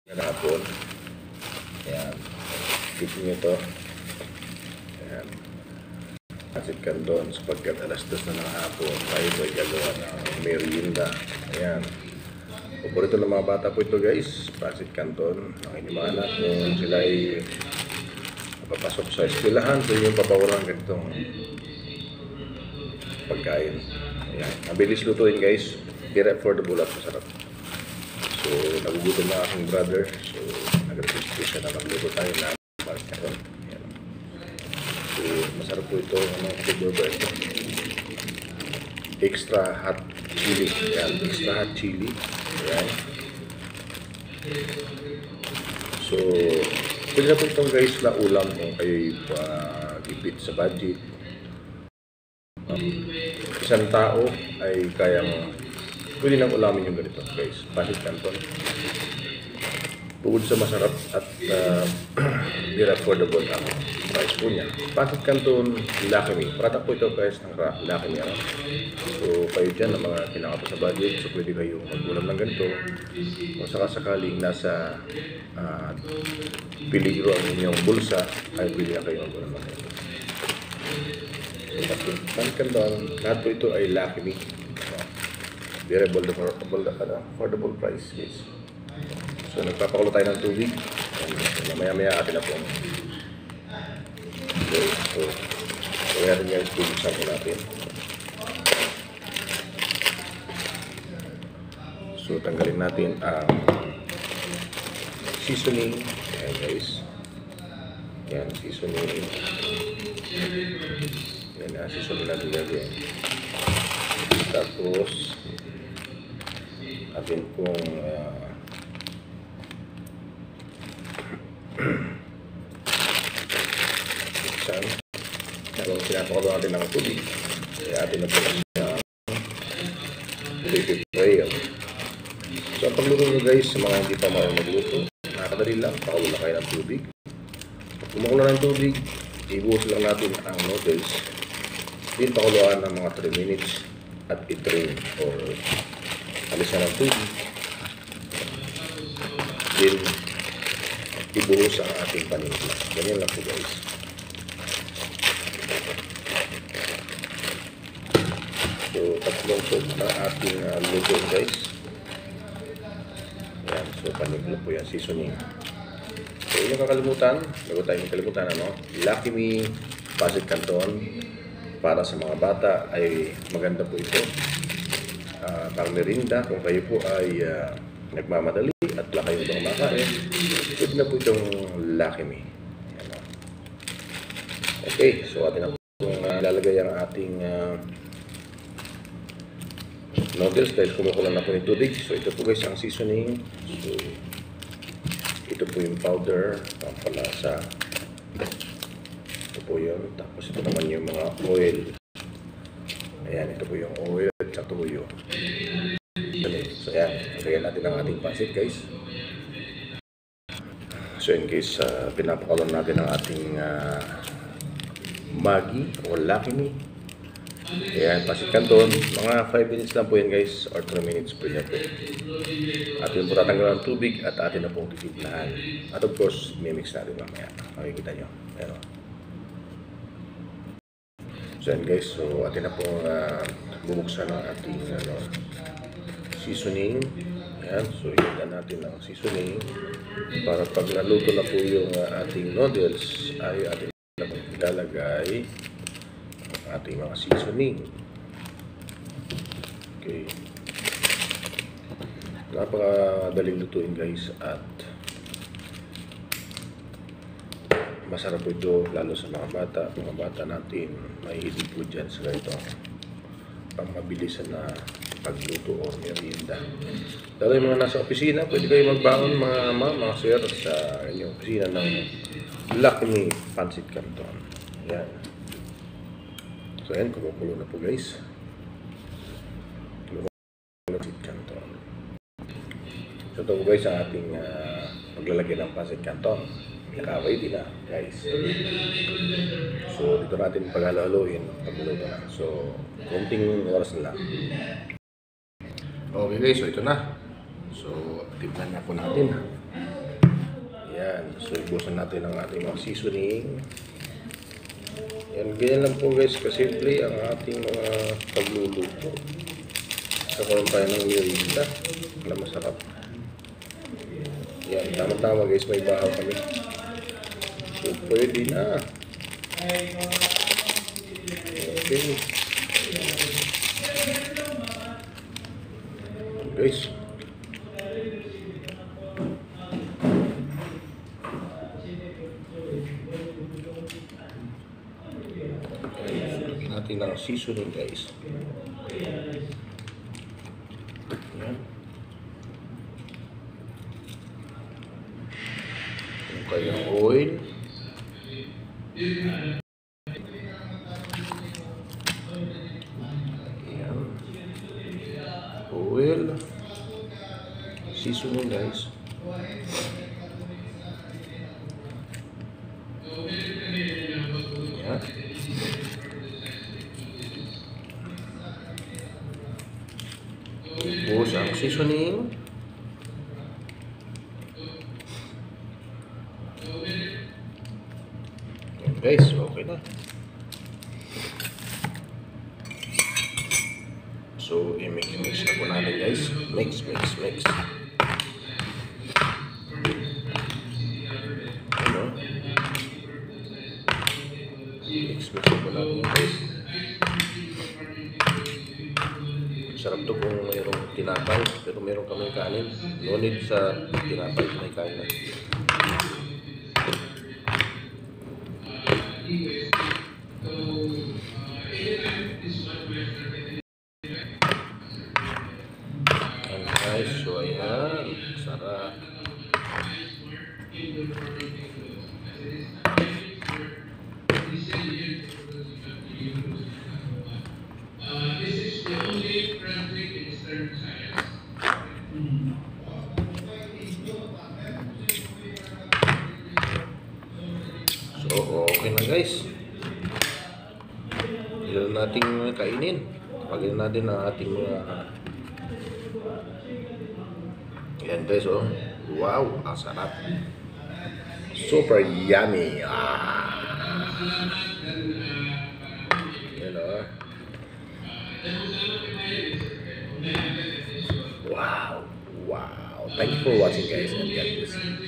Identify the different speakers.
Speaker 1: Hapon. Ayan. Tignan nyo ito. Ayan. Pasit Canton sapagkat alas 2 na ng hapon. Tayo ito ay gagawa ng merienda. Ayan. Paborito ng mga bata po ito guys. Pasit Canton. Ang inyong mga anak kung sila ay papasok sa eskwelahan. So yung papawalan ganitong pagkain. Ayan. Mabilis lutuin guys. Very affordable at masarap. So, nagugutom na aking brother. So, nag-request siya na magluto tayo na markeron. So, masarap po ito. Ano, flavor ito? Extra hot chili. Ayan, extra hot chili. Ayan. So, pwede na po itong guys na ulam kung kayo'y gipit sa budget. Isang tao ay kayang pwede nang ulamin yung ganito guys, Pasit Canton. Bukod sa masarap at very affordable ang price po niya. Pasit Canton, Lucky Me. Prata po ito guys ng Lucky Me. So kayo dyan na mga kinakapa sa budget, so pwede kayo mag-ulam ng ganito. Kung sakasakaling nasa peligro ang inyong bulsa, ay pwede na kayo mag-ulam ng ganito. So Pasit Canton, lahat po ito ay Lucky Me. Very affordable price guys. So nagpapakulo tayo ng tubig. Maya-maya atin na po. Okay, so kaya rin yung tubig sa natin. So tanggalin natin ang seasoning. Ayan guys. Ayan, seasoning. Ayan, seasoning natin gagawin. Tapos atin pong buksan. Habang pinapakulo natin ng tubig, kaya atin na po siya i-fry. So ang pagluto nyo guys, sa mga hindi pa marunong magluto, nakakadali lang, pakulo na kayo ng tubig. Pag kumakulo ng tubig, ibuhos lang natin ang noodles. Din pakuluan ng mga 3 minutes at i-drain or alisan ng tubig. Then ibuhos ang ating panimpla. Ganyan lang po guys. So tatlong soap na ating luto guys. Ayan, so panimpla po yan, seasoning. So yung kakalimutan, bago tayo magkalimutan, Lucky Me Pasit Canton. Para sa mga bata ay maganda po ito. Pang merienda, kung kayo po ay nagmamadali at wala kayo itong makain, pwede na po itong Lucky Me. Okay, so atin na po ilalagay ang ating noodles dahil kumukulang na po yung tubig. So ito po guys ang seasoning. So ito po yung powder, pampalasa. Ito po yun. Tapos ito naman yung mga oil. Ayan, ito po yung oil at tuyo. So ayan, lagyan natin ang ating pancit guys. So in case pinapakulan natin ang ating Maggi o Lucky Me. Ayan, Pasit Canton. Mga 5 minutes lang po yan guys or 3 minutes po yan po. Atin po tatanggalan ng tubig at atin na pong titimplahan. At of course, mimix natin mamaya. Makikita nyo. Ayan. So yan guys, so atin na pong bubuksan ang ating seasoning. Ayan, so ilagyan natin ang seasoning para pag naluto na po yung ating noodles ay atin na pong ilalagay ang ating mga seasoning. Okay, napakadaling lutuin guys at masarap po ito lalo sa mga bata. Mga bata natin mahilig po dyan sa ganito pang mabilisan na pagluto o merienda. Lalo yung mga nasa opisina, pwede kayo magbangon mga sir sa inyong opisina ng Lucky Me Pasit Canton. Yan. So yan, kumukulo na po guys. Pasit Canton. So ito po guys ang ating paglalagay ng Pasit Canton. Naka-ready na guys. So dito natin paghalo-haloin pagluto na. So konting oras na lang. Okay guys, so ito na. So Tignan na po natin. Yan. So, ibusan natin ang ating mga seasoning. Yan, ganyan lang po guys, kasimple ang ating mga pagluluto. Nakaroon tayo ng merienda na masarap. Yan, tama-tama guys, may bahaw kami. So, pwede na. Okay. Guys. Lagyan natin ng seasoning guys. Yan. Yung kayang oil. Yan. Oil. Seasoning guys. Yan. Tapos ang seasoning. Yan guys, okay na. So, i-mix na po natin guys. Mix. Ano? Mix na po natin guys. Sarap to kung mayroong tinapay, pero mayroong kami kanin. No need sa tinapay, may kain na. And guys, so ayan, sarap. So, okay na guys. Ilan nating kainin. Pagin natin ang ating mga yan guys, oh. Wow, ang sarap. Super yummy. Yan, oh. Wow. Thank you for watching guys, and God bless.